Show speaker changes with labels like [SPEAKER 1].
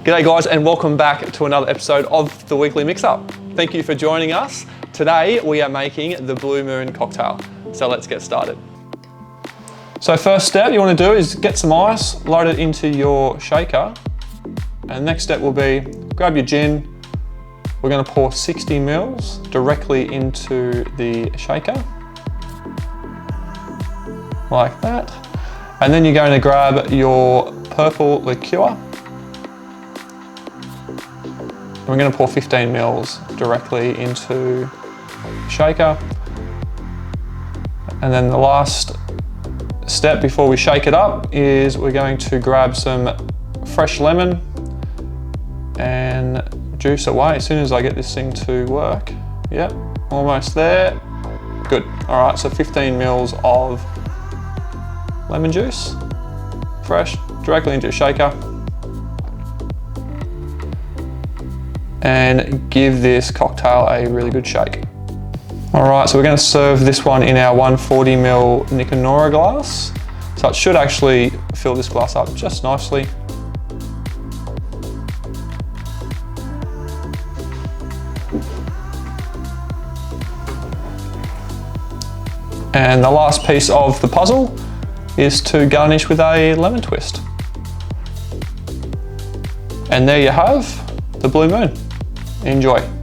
[SPEAKER 1] G'day guys, and welcome back to another episode of the Weekly Mix-Up. Thank you for joining us. Today we are making the Blue Moon cocktail. So let's get started. So first step you want to do is get some ice, load it into your shaker. And next step will be grab your gin. We're going to pour 60 mils directly into the shaker. Like that. And then you're going to grab your purple liqueur. We're going to pour 15 mils directly into the shaker. And then the last step before we shake it up is we're going to grab some fresh lemon and juice away as soon as I get this thing to work. Yep, almost there. Good. All right, so 15 mils of lemon juice, fresh, directly into a shaker. And give this cocktail a really good shake. All right, so we're going to serve this one in our 140 ml Nicanora glass. So it should actually fill this glass up just nicely. And the last piece of the puzzle is to garnish with a lemon twist. And there you have the Blue Moon. Enjoy.